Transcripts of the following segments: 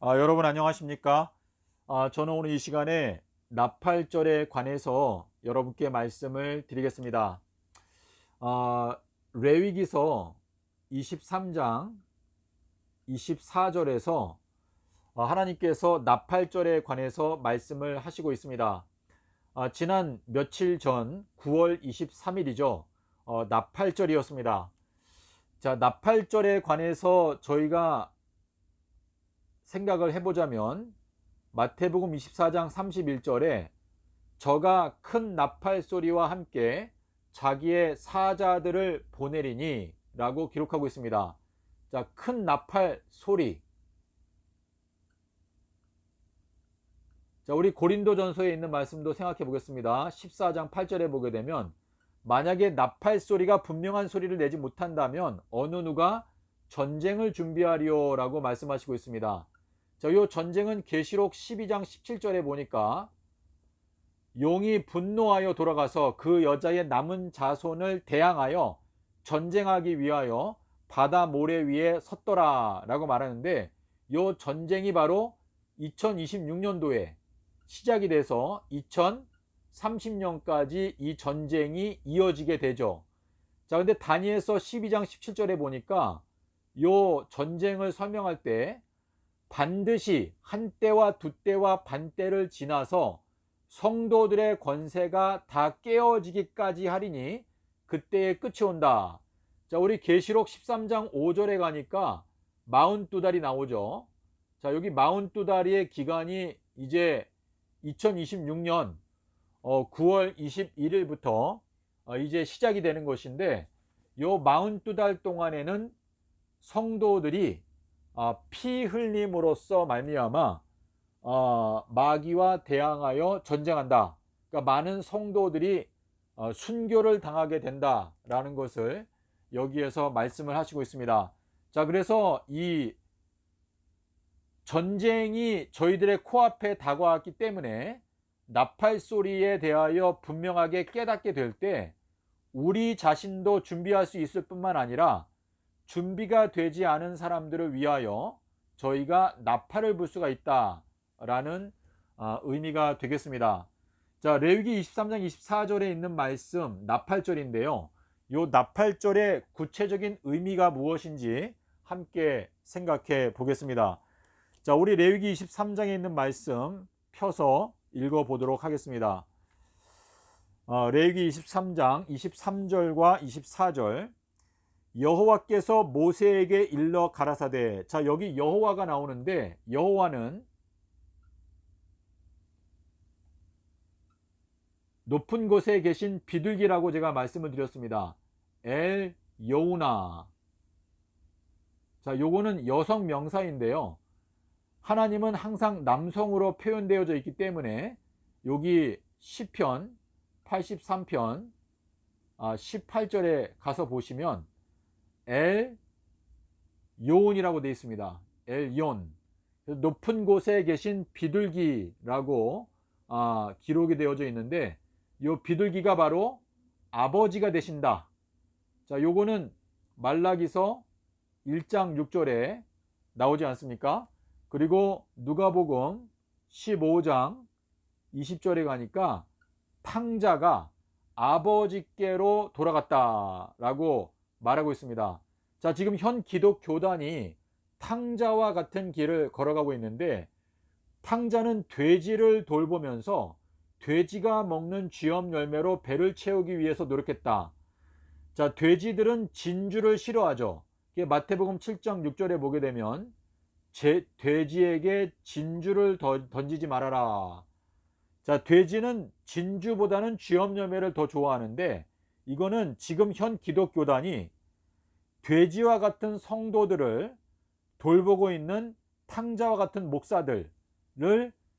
여러분 안녕하십니까? 저는 오늘 이 시간에 나팔절에 관해서 여러분께 말씀을 드리겠습니다. 아, 레위기서 23장 24절에서 하나님께서 나팔절에 관해서 말씀을 하시고 있습니다. 지난 며칠 전 9월 23일이죠. 나팔절이었습니다. 자, 나팔절에 관해서 저희가 생각을 해보자면 마태복음 24장 31절에 저가 큰 나팔 소리와 함께 자기의 사자들을 보내리니 라고 기록하고 있습니다. 자, 큰 나팔 소리. 자, 우리 고린도전서에 있는 말씀도 생각해 보겠습니다. 14장 8절에 보게 되면 만약에 나팔 소리가 분명한 소리를 내지 못한다면 어느 누가 전쟁을 준비하리요 라고 말씀하시고 있습니다. 자, 이 전쟁은 계시록 12장 17절에 보니까 용이 분노하여 돌아가서 그 여자의 남은 자손을 대항하여 전쟁하기 위하여 바다 모래 위에 섰더라 라고 말하는데, 이 전쟁이 바로 2026년도에 시작이 돼서 2030년까지 이 전쟁이 이어지게 되죠. 자, 근데 다니엘서 12장 17절에 보니까 이 전쟁을 설명할 때 반드시 한때와 두때와 반때를 지나서 성도들의 권세가 다 깨어지기까지 하리니 그때의 끝이 온다. 자, 우리 계시록 13장 5절에 가니까 42달이 나오죠. 자, 여기 42달의 기간이 이제 2026년 9월 21일부터 이제 시작이 되는 것인데, 요 42달 동안에는 성도들이 피 흘림으로써 말미암아 마귀와 대항하여 전쟁한다. 그러니까 많은 성도들이 순교를 당하게 된다라는 것을 여기에서 말씀을 하시고 있습니다. 자, 그래서 이 전쟁이 저희들의 코앞에 다가왔기 때문에 나팔 소리에 대하여 분명하게 깨닫게 될 때 우리 자신도 준비할 수 있을 뿐만 아니라 준비가 되지 않은 사람들을 위하여 저희가 나팔을 불 수가 있다라는 의미가 되겠습니다. 자, 레위기 23장 24절에 있는 말씀 나팔절인데요. 이 나팔절의 구체적인 의미가 무엇인지 함께 생각해 보겠습니다. 자, 우리 레위기 23장에 있는 말씀 펴서 읽어 보도록 하겠습니다. 레위기 23장 23절과 24절. 여호와께서 모세에게 일러 가라사대. 자, 여기 여호와가 나오는데 여호와는 높은 곳에 계신 비둘기라고 제가 말씀을 드렸습니다. 엘 여우나. 자, 요거는 여성 명사인데요. 하나님은 항상 남성으로 표현되어져 있기 때문에 여기 시편 83편 18절에 가서 보시면 엘 요온이라고 되어 있습니다. 엘 yon. 높은 곳에 계신 비둘기라고 기록이 되어져 있는데, 이 비둘기가 바로 아버지가 되신다. 자, 요거는 말라기서 1장 6절에 나오지 않습니까? 그리고 누가복음 15장 20절에 가니까 탕자가 아버지께로 돌아갔다라고 말하고 있습니다. 자, 지금 현 기독교단이 탕자와 같은 길을 걸어가고 있는데, 탕자는 돼지를 돌보면서 돼지가 먹는 쥐엄 열매로 배를 채우기 위해서 노력했다. 자, 돼지들은 진주를 싫어하죠. 마태복음 7장 6절에 보게 되면 돼지에게 진주를 던지지 말아라. 자, 돼지는 진주보다는 쥐엄 열매를 더 좋아하는데, 이거는 지금 현 기독교단이 돼지와 같은 성도들을 돌보고 있는 탕자와 같은 목사들을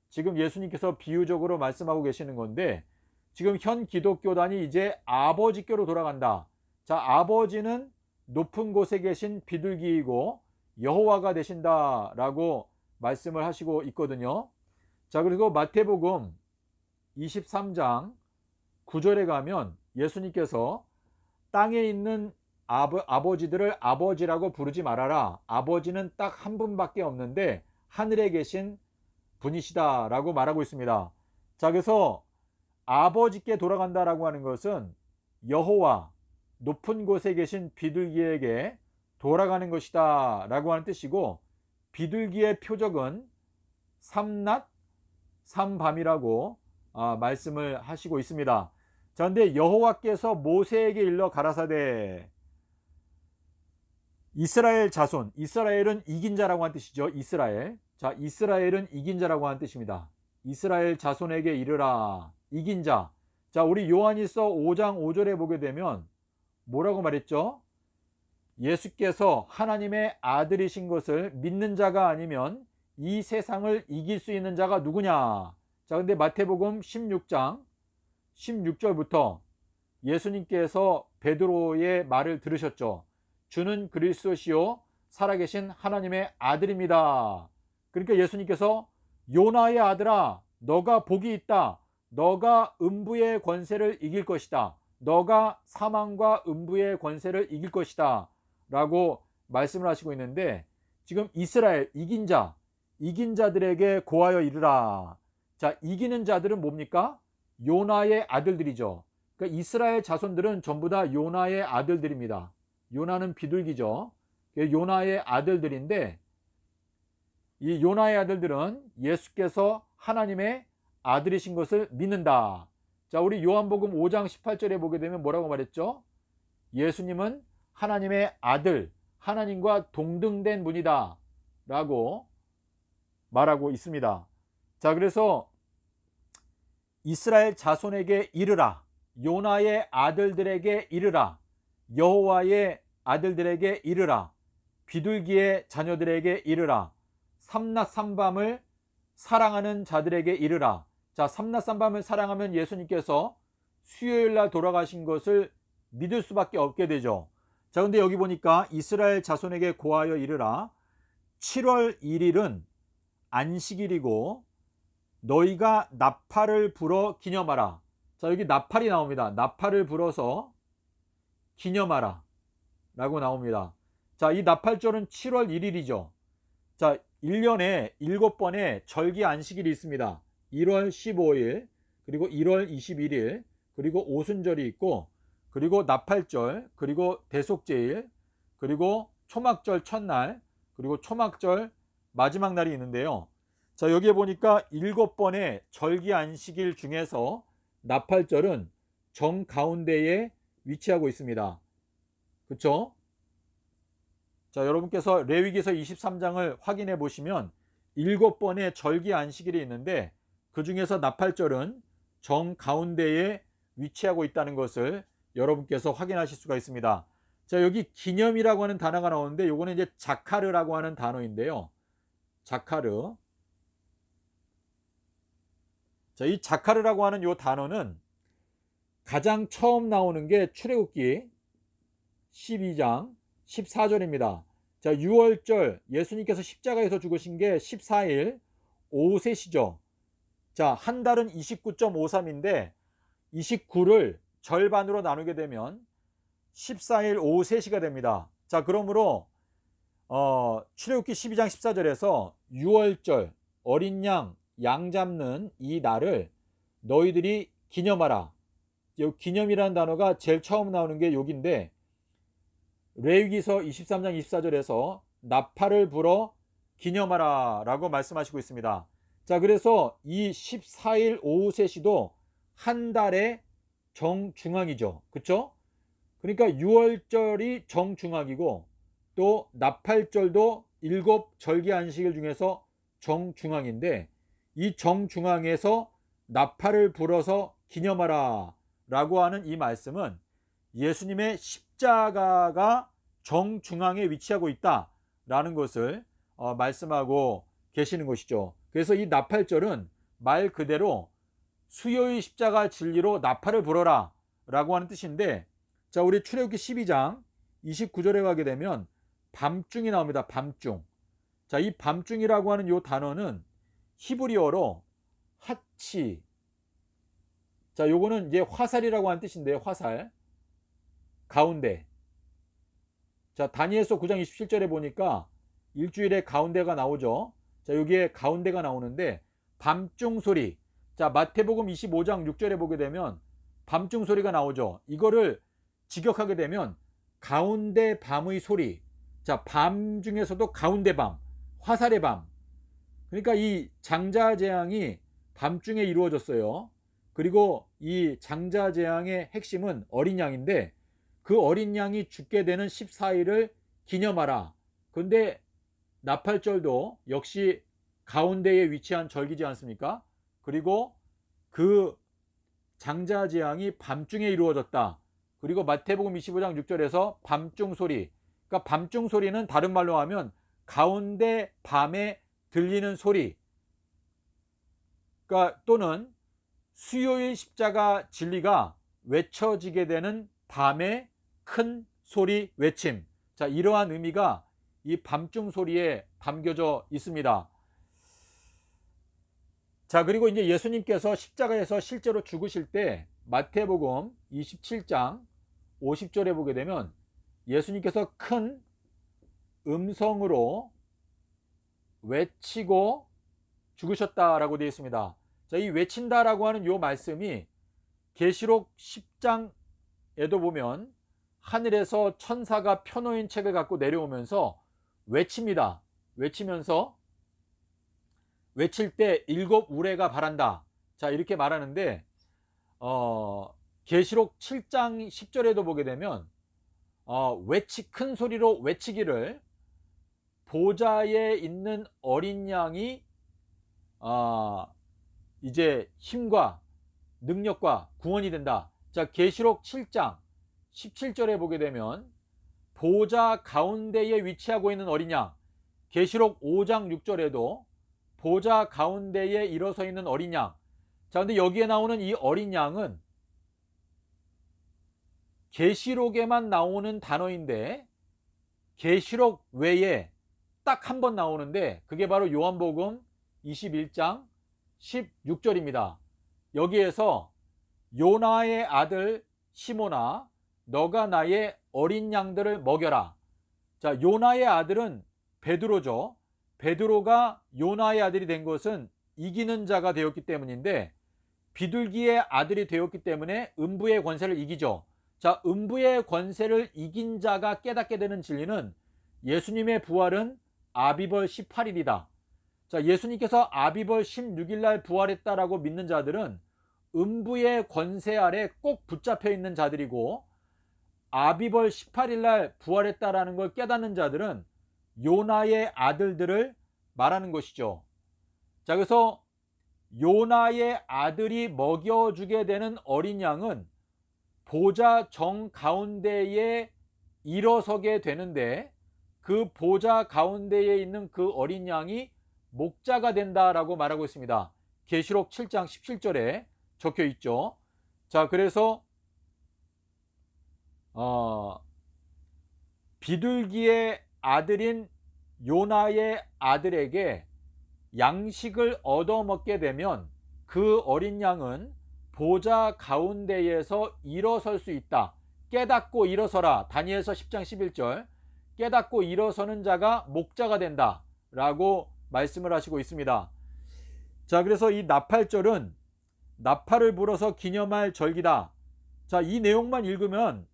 지금 예수님께서 비유적으로 말씀하고 계시는 건데, 지금 현 기독교단이 이제 아버지께로 돌아간다. 자, 아버지는 높은 곳에 계신 비둘기이고 여호와가 되신다라고 말씀을 하시고 있거든요. 자, 그리고 마태복음 23장 9절에 가면 예수님께서 땅에 있는 아버지들을 아버지라고 부르지 말아라. 아버지는 딱 한 분밖에 없는데 하늘에 계신 분이시다 라고 말하고 있습니다. 자, 그래서 아버지께 돌아간다라고 하는 것은 여호와 높은 곳에 계신 비둘기에게 돌아가는 것이다 라고 하는 뜻이고, 비둘기의 표적은 삼낮 삼밤이라고 말씀을 하시고 있습니다. 자, 근데 여호와께서 모세에게 일러 가라사대, 이스라엘 자손, 이스라엘은 이긴 자라고 하는 뜻이죠. 이스라엘. 자, 이스라엘은 이긴 자라고 하는 뜻입니다. 이스라엘 자손에게 이르라, 이긴 자. 자, 우리 요한일서 5장 5절에 보게 되면 뭐라고 말했죠? 예수께서 하나님의 아들이신 것을 믿는 자가 아니면 이 세상을 이길 수 있는 자가 누구냐? 자, 근데 마태복음 16장 16절부터 예수님께서 베드로의 말을 들으셨죠. 주는 그리스도시요 살아계신 하나님의 아들입니다. 그러니까 예수님께서 요나의 아들아, 너가 복이 있다. 너가 음부의 권세를 이길 것이다. 너가 사망과 음부의 권세를 이길 것이다 라고 말씀을 하시고 있는데, 지금 이스라엘 이긴 자, 이긴 자들에게 고하여 이르라. 자, 이기는 자들은 뭡니까? 요나의 아들들이죠. 그러니까 이스라엘 자손들은 전부 다 요나의 아들들입니다. 요나는 비둘기죠. 요나의 아들들인데, 이 요나의 아들들은 예수께서 하나님의 아들이신 것을 믿는다. 자, 우리 요한복음 5장 18절에 보게 되면 뭐라고 말했죠? 예수님은 하나님의 아들, 하나님과 동등된 분이다 라고 말하고 있습니다. 자, 그래서 이스라엘 자손에게 이르라, 요나의 아들들에게 이르라, 여호와의 아들들에게 이르라, 비둘기의 자녀들에게 이르라, 삼낮 삼밤을 사랑하는 자들에게 이르라. 자, 삼낮 삼밤을 사랑하면 예수님께서 수요일날 돌아가신 것을 믿을 수밖에 없게 되죠. 자, 근데 여기 보니까 이스라엘 자손에게 고하여 이르라, 7월 1일은 안식일이고 너희가 나팔을 불어 기념하라. 자, 여기 나팔이 나옵니다. 나팔을 불어서 기념하라 라고 나옵니다. 자, 이 나팔절은 7월 1일이죠. 자, 1년에 7번의 절기 안식일이 있습니다. 1월 15일, 그리고 1월 21일, 그리고 오순절이 있고, 그리고 나팔절, 그리고 대속제일, 그리고 초막절 첫날, 그리고 초막절 마지막 날이 있는데요. 자, 여기에 보니까 7번의 절기 안식일 중에서 나팔절은 정 가운데에 위치하고 있습니다. 그렇죠? 자, 여러분께서 레위기서 23장을 확인해 보시면 7번의 절기 안식일이 있는데, 그 중에서 나팔절은 정 가운데에 위치하고 있다는 것을 여러분께서 확인하실 수가 있습니다. 자, 여기 기념이라고 하는 단어가 나오는데, 요거는 이제 자카르라고 하는 단어인데요. 자카르. 자, 이 자카르라고 하는 요 단어는 가장 처음 나오는 게 출애굽기 12장 14절입니다. 자, 6월절 예수님께서 십자가에서 죽으신 게 14일 오후 3시죠. 자, 한 달은 29.53인데 29를 절반으로 나누게 되면 14일 오후 3시가 됩니다. 자, 그러므로 출애굽기 12장 14절에서 6월절 어린 양 잡는 이 날을 너희들이 기념하라. 이 기념이라는 단어가 제일 처음 나오는 게 여기인데, 레위기서 23장 24절에서 나팔을 불어 기념하라 라고 말씀하시고 있습니다. 자, 그래서 이 14일 오후 3시도 한 달의 정중앙이죠. 그렇죠? 그러니까 6월절이 정중앙이고, 또 나팔절도 7절기 안식일 중에서 정중앙인데, 이 정중앙에서 나팔을 불어서 기념하라 라고 하는 이 말씀은 예수님의 십자가가 정중앙에 위치하고 있다라는 것을 말씀하고 계시는 것이죠. 그래서 이 나팔절은 말 그대로 수요일 십자가 진리로 나팔을 불어라 라고 하는 뜻인데, 자, 우리 출애굽기 12장 29절에 가게 되면 밤중이 나옵니다. 밤중. 자, 이 밤중이라고 하는 이 단어는 히브리어로 하치. 자, 요거는 이제 화살이라고 하는 뜻인데요. 화살. 가운데. 자, 다니엘서 9장 27절에 보니까 일주일에 가운데가 나오죠. 자, 여기에 가운데가 나오는데 밤중 소리. 자, 마태복음 25장 6절에 보게 되면 밤중 소리가 나오죠. 이거를 직역하게 되면 가운데 밤의 소리. 자, 밤 중에서도 가운데 밤, 화살의 밤. 그러니까 이 장자재앙이 밤중에 이루어졌어요. 그리고 이 장자재앙의 핵심은 어린 양인데 그 어린 양이 죽게 되는 14일을 기념하라. 근데 나팔절도 역시 가운데에 위치한 절기지 않습니까? 그리고 그 장자재앙이 밤중에 이루어졌다. 그리고 마태복음 25장 6절에서 밤중 소리. 그러니까 밤중 소리는 다른 말로 하면 가운데 밤에 들리는 소리. 그러니까 또는 수요일 십자가 진리가 외쳐지게 되는 밤의 큰 소리 외침. 자, 이러한 의미가 이 밤중 소리에 담겨져 있습니다. 자, 그리고 이제 예수님께서 십자가에서 실제로 죽으실 때 마태복음 27장 50절에 보게 되면 예수님께서 큰 음성으로 외치고 죽으셨다라고 되어 있습니다. 자, 이 외친다라고 하는 요 말씀이 계시록 10장에도 보면 하늘에서 천사가 펴놓인 책을 갖고 내려오면서 외칩니다. 외치면서 외칠 때 일곱 우레가 바란다. 자, 이렇게 말하는데 계시록 7장 10절에도 보게 되면 큰 소리로 외치기를 보좌에 있는 어린 양이 이제 힘과 능력과 구원이 된다. 자, 계시록 7장 17절에 보게 되면 보좌 가운데에 위치하고 있는 어린 양. 계시록 5장 6절에도 보좌 가운데에 일어서 있는 어린 양. 자, 근데 여기에 나오는 이 어린 양은 계시록에만 나오는 단어인데 계시록 외에 딱 한 번 나오는데 그게 바로 요한복음 21장 16절입니다. 여기에서 요나의 아들 시몬아 너가 나의 어린 양들을 먹여라. 자, 요나의 아들은 베드로죠. 베드로가 요나의 아들이 된 것은 이기는 자가 되었기 때문인데 비둘기의 아들이 되었기 때문에 음부의 권세를 이기죠. 자, 음부의 권세를 이긴 자가 깨닫게 되는 진리는 예수님의 부활은 아비벌 18일이다. 자, 예수님께서 아비벌 16일 날 부활했다라고 믿는 자들은 음부의 권세 아래 꼭 붙잡혀 있는 자들이고 아비벌 18일 날 부활했다라는 걸 깨닫는 자들은 요나의 아들들을 말하는 것이죠. 자, 그래서 요나의 아들이 먹여주게 되는 어린 양은 보좌 정 가운데에 일어서게 되는데 그 보좌 가운데에 있는 그 어린 양이 목자가 된다라고 말하고 있습니다. 계시록 7장 17절에 적혀 있죠. 자, 그래서 비둘기의 아들인 요나의 아들에게 양식을 얻어먹게 되면 그 어린 양은 보좌 가운데에서 일어설 수 있다. 깨닫고 일어서라. 다니엘서 10장 11절. 깨닫고 일어서는 자가 목자가 된다 라고 말씀을 하시고 있습니다. 자, 그래서 이 나팔절은 나팔을 불어서 기념할 절기다. 자, 이 내용만 읽으면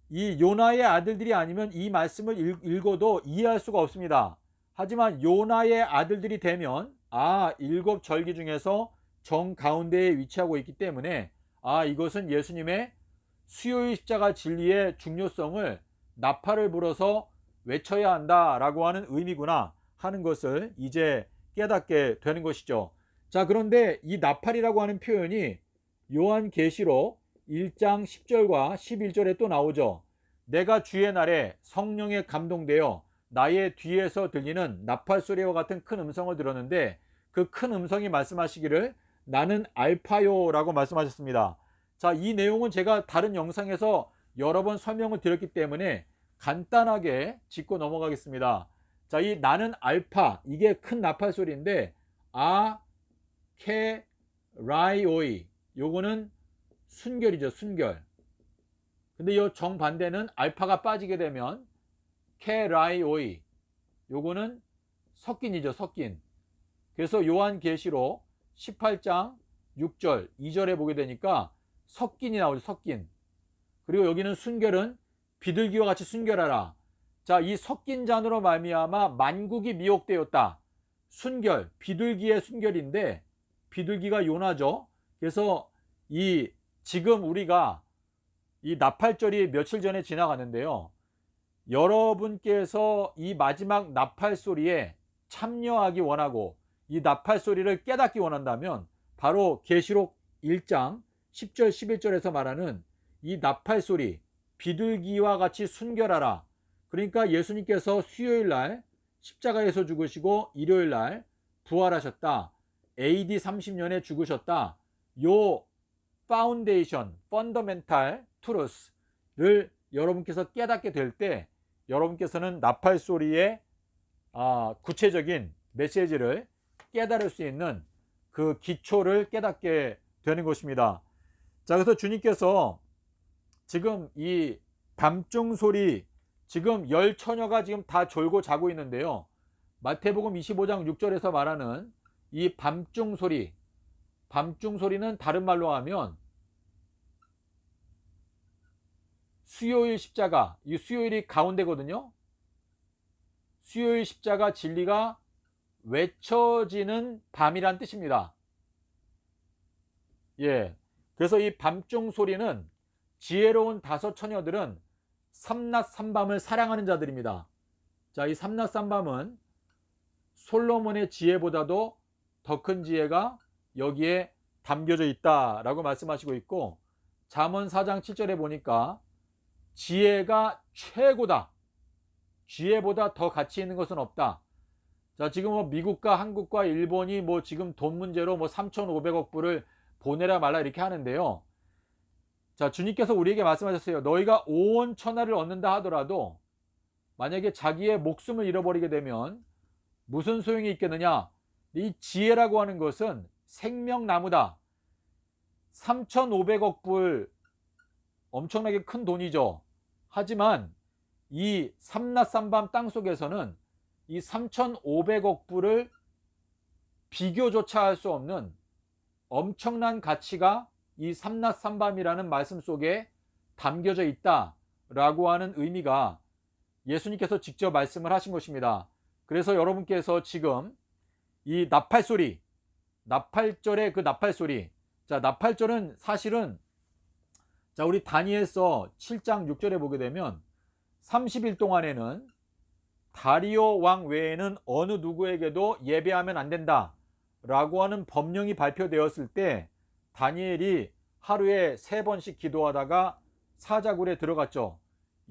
이 요나의 아들들이 아니면 이 말씀을 읽어도 이해할 수가 없습니다. 하지만 요나의 아들들이 되면 일곱 절기 중에서 정 가운데에 위치하고 있기 때문에 이것은 예수님의 수요일 십자가 진리의 중요성을 나팔을 불어서 외쳐야 한다라고 하는 의미구나 하는 것을 이제 깨닫게 되는 것이죠. 자, 그런데 이 나팔이라고 하는 표현이 요한계시록 1장 10절과 11절에 또 나오죠. 내가 주의 날에 성령에 감동되어 나의 뒤에서 들리는 나팔 소리와 같은 큰 음성을 들었는데 그 큰 음성이 말씀하시기를 나는 알파요라고 말씀하셨습니다. 자, 이 내용은 제가 다른 영상에서 여러 번 설명을 드렸기 때문에 간단하게 짚고 넘어가겠습니다. 자, 이 나는 알파, 이게 큰 나팔 소리인데 케라이오이, 요거는 순결이죠, 순결. 근데 이 정반대는 알파가 빠지게 되면 케라이오이, 요거는 섞인이죠. 섞인. 그래서 요한계시록 18장 6절 2절에 보게 되니까 섞인이 나오죠. 섞인. 그리고 여기는 순결은 비둘기와 같이 순결하라. 자, 이 섞인 잔으로 말미암아 만국이 미혹되었다. 순결, 비둘기의 순결인데 비둘기가 요나죠. 그래서 이 지금 우리가 이 나팔절이 며칠 전에 지나갔는데요. 여러분께서 이 마지막 나팔 소리에 참여하기 원하고 이 나팔 소리를 깨닫기 원한다면 바로 계시록 1장 10절 11절에서 말하는 이 나팔 소리, 비둘기와 같이 순결하라. 그러니까 예수님께서 수요일 날 십자가에서 죽으시고 일요일 날 부활하셨다. AD 30년에 죽으셨다. 요 파운데이션, 펀더멘탈 트루스를 여러분께서 깨닫게 될 때 여러분께서는 나팔 소리의 구체적인 메시지를 깨달을 수 있는 그 기초를 깨닫게 되는 것입니다. 자, 그래서 주님께서 지금 이 밤중 소리, 지금 열 처녀가 지금 다 졸고 자고 있는데요. 마태복음 25장 6절에서 말하는 이 밤중 소리, 밤중 소리는 다른 말로 하면 수요일 십자가, 이 수요일이 가운데거든요. 수요일 십자가 진리가 외쳐지는 밤이란 뜻입니다. 예. 그래서 이 밤중 소리는 지혜로운 다섯 처녀들은 삼낮 삼밤을 사랑하는 자들입니다. 자, 이 삼낮 삼밤은 솔로몬의 지혜보다도 더 큰 지혜가 여기에 담겨져 있다라고 말씀하시고 있고, 잠언 4장 7절에 보니까 지혜가 최고다. 지혜보다 더 가치 있는 것은 없다. 자, 지금 뭐 미국과 한국과 일본이 뭐 지금 돈 문제로 뭐 3,500억 불을 보내라 말라 이렇게 하는데요. 자, 주님께서 우리에게 말씀하셨어요. 너희가 5원 천하를 얻는다 하더라도 만약에 자기의 목숨을 잃어버리게 되면 무슨 소용이 있겠느냐? 이 지혜라고 하는 것은 생명나무다. 3,500억 불 엄청나게 큰 돈이죠. 하지만 이 삼낮 삼밤 땅속에서는 이 3,500억 불을 비교조차 할 수 없는 엄청난 가치가 이 삼낮 삼밤이라는 말씀 속에 담겨져 있다라고 하는 의미가 예수님께서 직접 말씀을 하신 것입니다. 그래서 여러분께서 지금 이 나팔 소리, 나팔절의 그 나팔 소리, 자, 나팔절은 사실은 자, 우리 다니엘서 7장 6절에 보게 되면 30일 동안에는 다리오 왕 외에는 어느 누구에게도 예배하면 안 된다 라고 하는 법령이 발표되었을 때 다니엘이 하루에 3번씩 기도하다가 사자굴에 들어갔죠.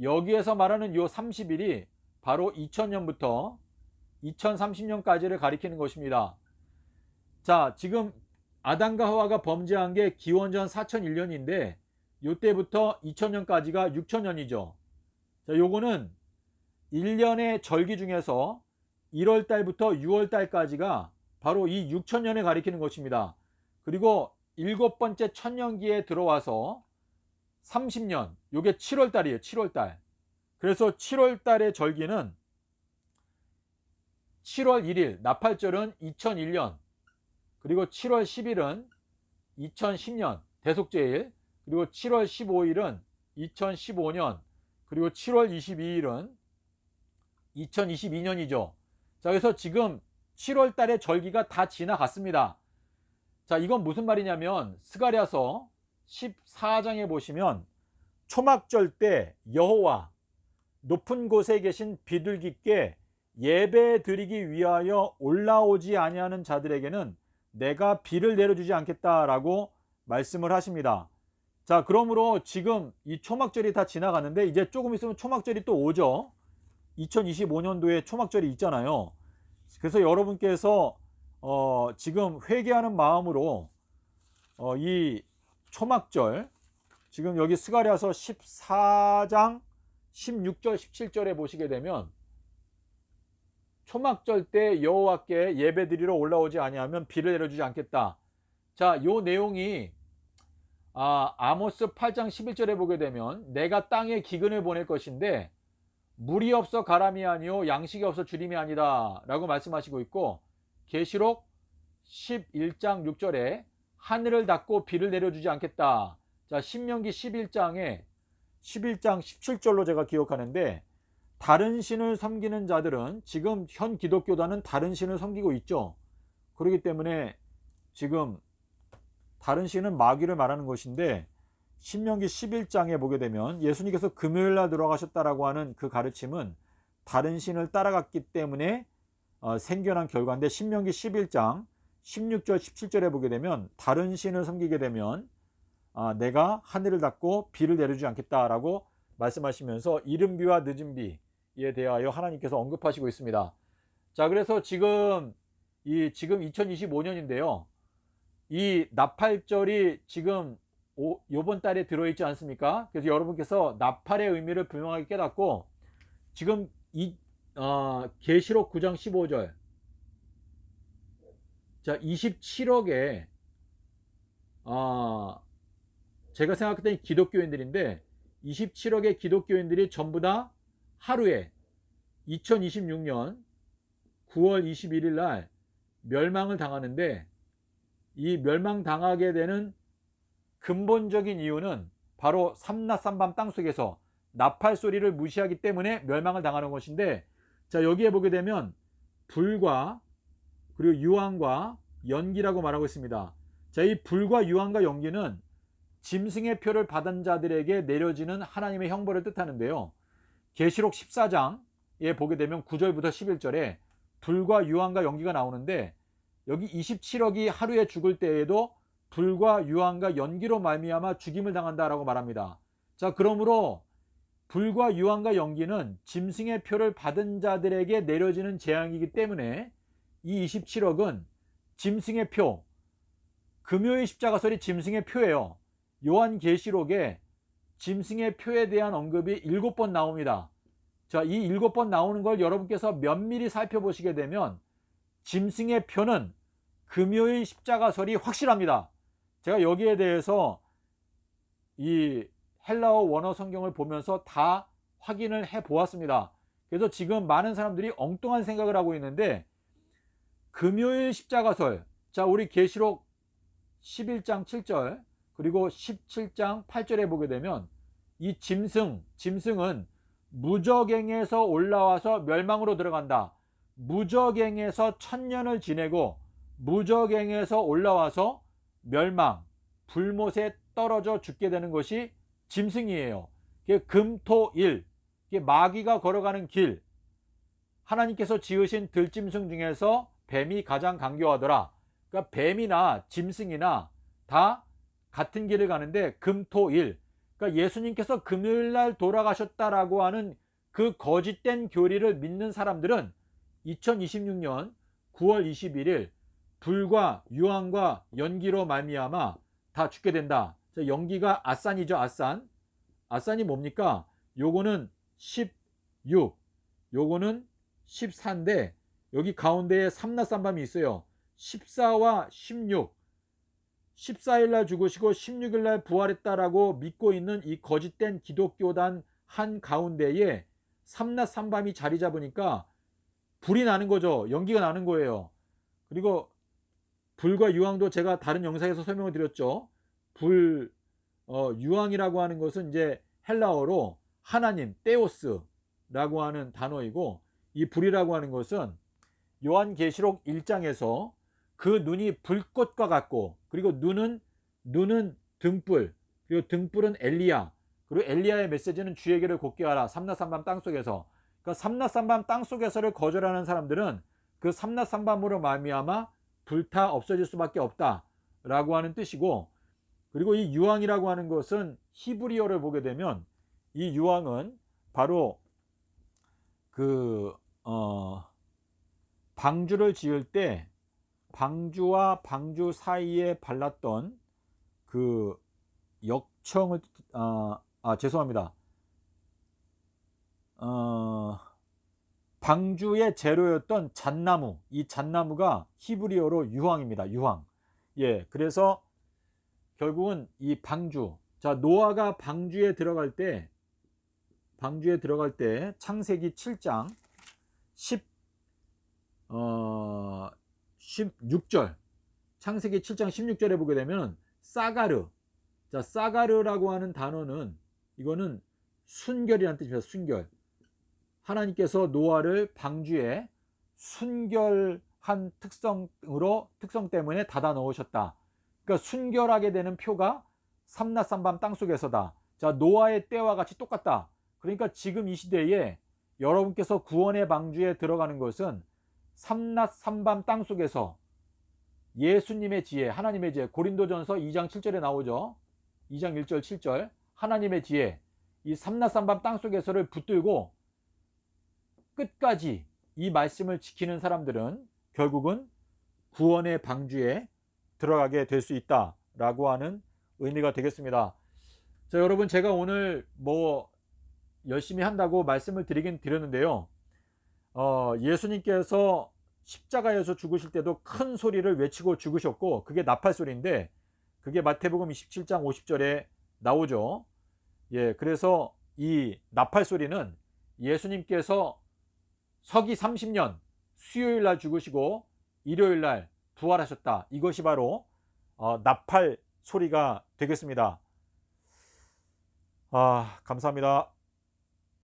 여기에서 말하는 요 30일이 바로 2000년부터 2030년까지를 가리키는 것입니다. 자, 지금 아담과 하와가 범죄한 게 기원전 4001년인데 요때부터 2000년까지가 6000년이죠. 자, 요거는 1년의 절기 중에서 1월달부터 6월달까지가 바로 이 6000년을 가리키는 것입니다. 그리고 7번째 천년기에 들어와서 30년, 요게 7월달이에요. 7월달. 그래서 7월달의 절기는 7월 1일, 나팔절은 2001년, 그리고 7월 10일은 2010년, 대속죄일, 그리고 7월 15일은 2015년, 그리고 7월 22일은 2022년이죠. 자, 그래서 지금 7월 달의 절기가 다 지나갔습니다. 자, 이건 무슨 말이냐면 스가랴서 14장에 보시면 초막절 때 여호와 높은 곳에 계신 비둘기께 예배 드리기 위하여 올라오지 아니하는 자들에게는 내가 비를 내려주지 않겠다라고 말씀을 하십니다. 자, 그러므로 지금 이 초막절이 다 지나갔는데 이제 조금 있으면 초막절이 또 오죠. 2025년도에 초막절이 있잖아요. 그래서 여러분께서 지금 회개하는 마음으로 이 초막절, 지금 여기 스가랴서 14장 16절 17절에 보시게 되면 초막절 때 여호와께 예배드리러 올라오지 아니하면 비를 내려주지 않겠다. 자, 요 내용이 아모스 8장 11절에 보게 되면 내가 땅에 기근을 보낼 것인데 물이 없어 가람이 아니요 양식이 없어 주림이 아니다 라고 말씀하시고 있고, 계시록 11장 6절에 하늘을 닫고 비를 내려주지 않겠다. 자, 신명기 11장 17절로 제가 기억하는데, 다른 신을 섬기는 자들은 지금 현 기독교단은 다른 신을 섬기고 있죠. 그렇기 때문에 지금 다른 신은 마귀를 말하는 것인데, 신명기 11장에 보게 되면 예수님께서 금요일 날 돌아가셨다라고 하는 그 가르침은 다른 신을 따라갔기 때문에 생겨난 결과인데, 신명기 11장 16절 17절에 보게 되면 다른 신을 섬기게 되면 내가 하늘을 닫고 비를 내려주지 않겠다라고 말씀하시면서 이른비와 늦은비에 대하여 하나님께서 언급하시고 있습니다. 자, 그래서 지금 2025년인데요. 이 나팔절이 지금 요번 달에 들어있지 않습니까? 그래서 여러분께서 나팔의 의미를 분명하게 깨닫고, 지금 계시록 9장 15절, 자 27억의 제가 생각할 때는 기독교인들인데, 27억의 기독교인들이 전부 다 하루에 2026년 9월 21일 날 멸망을 당하는데, 이 멸망당하게 되는 근본적인 이유는 바로 삼낮삼밤 땅속에서 나팔 소리를 무시하기 때문에 멸망을 당하는 것인데, 자 여기에 보게 되면 불과 그리고 유황과 연기라고 말하고 있습니다. 자, 이 불과 유황과 연기는 짐승의 표를 받은 자들에게 내려지는 하나님의 형벌을 뜻하는데요. 계시록 14장에 보게 되면 9절부터 11절에 불과 유황과 연기가 나오는데, 여기 27억이 하루에 죽을 때에도 불과 유황과 연기로 말미암아 죽임을 당한다라고 말합니다. 자, 그러므로 불과 유황과 연기는 짐승의 표를 받은 자들에게 내려지는 재앙이기 때문에 이 27억은 짐승의 표, 금요일 십자가설이 짐승의 표예요. 요한계시록에 짐승의 표에 대한 언급이 7번 나옵니다. 자, 이 7번 나오는 걸 여러분께서 면밀히 살펴보시게 되면 짐승의 표는 금요일 십자가설이 확실합니다. 제가 여기에 대해서 이 헬라어 원어 성경을 보면서 다 확인을 해 보았습니다. 그래서 지금 많은 사람들이 엉뚱한 생각을 하고 있는데, 금요일 십자가설, 자 우리 계시록 11장 7절 그리고 17장 8절에 보게 되면 이 짐승은 무저갱에서 올라와서 멸망으로 들어간다. 무저갱에서 1000년을 지내고 무저갱에서 올라와서 멸망, 불못에 떨어져 죽게 되는 것이 짐승이에요. 금토일, 마귀가 걸어가는 길, 하나님께서 지으신 들짐승 중에서 뱀이 가장 강교하더라. 그러니까 뱀이나 짐승이나 다 같은 길을 가는데 금토일, 그러니까 예수님께서 금요일날 돌아가셨다라고 하는 그 거짓된 교리를 믿는 사람들은 2026년 9월 21일 불과 유황과 연기로 말미암아 다 죽게 된다. 연기가 아산이죠. 아산이 뭡니까? 요거는 16, 요거는 14인데 여기 가운데에 삼낮삼밤이 있어요. 14와 16, 14일날 죽으시고 16일날 부활했다라고 믿고 있는 이 거짓된 기독교단 한 가운데에 삼낮삼밤이 자리 잡으니까 불이 나는 거죠. 연기가 나는 거예요. 그리고 불과 유황도 제가 다른 영상에서 설명을 드렸죠. 유황이라고 하는 것은 이제 헬라어로 하나님, 테오스라고 하는 단어이고, 이 불이라고 하는 것은 요한계시록 1장에서 그 눈이 불꽃과 같고, 그리고 눈은 등불, 그리고 등불은 엘리야, 그리고 엘리야의 메시지는 주에게를 곧게 하라. 삼낮삼밤 땅속에서, 그러니까 삼낮삼밤 땅속에서를 거절하는 사람들은 그 삼낮삼밤으로 말미암아 불타 없어질 수밖에 없다라고 하는 뜻이고, 그리고 이 유황이라고 하는 것은 히브리어를 보게 되면 이 유황은 바로 방주를 지을 때 방주와 방주 사이에 발랐던 그 역청을 죄송합니다. 방주의 재료였던 잣나무, 이 잣나무가 히브리어로 유황입니다. 유황. 예, 그래서 결국은 이 방주, 자 노아가 방주에 들어갈 때 방주에 들어갈 때 창세기 7장 16절, 창세기 7장 16절에 보게 되면 사가르. 자, 사가르라고 하는 단어는 이거는 순결이라는 뜻입니다. 순결. 하나님께서 노아를 방주에 순결한 특성 때문에 닫아 넣으셨다. 그러니까 순결하게 되는 표가 삼낮 삼밤 땅속에서다. 자, 노아의 때와 같이 똑같다. 그러니까 지금 이 시대에 여러분께서 구원의 방주에 들어가는 것은 삼낮 삼밤 땅속에서 예수님의 지혜, 하나님의 지혜, 고린도전서 2장 7절에 나오죠. 2장 1절 7절, 하나님의 지혜, 이 삼낮 삼밤 땅속에서를 붙들고 끝까지 이 말씀을 지키는 사람들은 결국은 구원의 방주에 들어가게 될 수 있다라고 하는 의미가 되겠습니다. 자, 여러분, 제가 오늘 열심히 한다고 말씀을 드리긴 드렸는데요. 예수님께서 십자가에서 죽으실 때도 큰 소리를 외치고 죽으셨고, 그게 나팔 소리인데, 그게 마태복음 27장 50절에 나오죠. 예, 그래서 이 나팔 소리는 예수님께서 서기 30년 수요일 날 죽으시고 일요일 날 부활하셨다. 이것이 바로 나팔 소리가 되겠습니다. 감사합니다.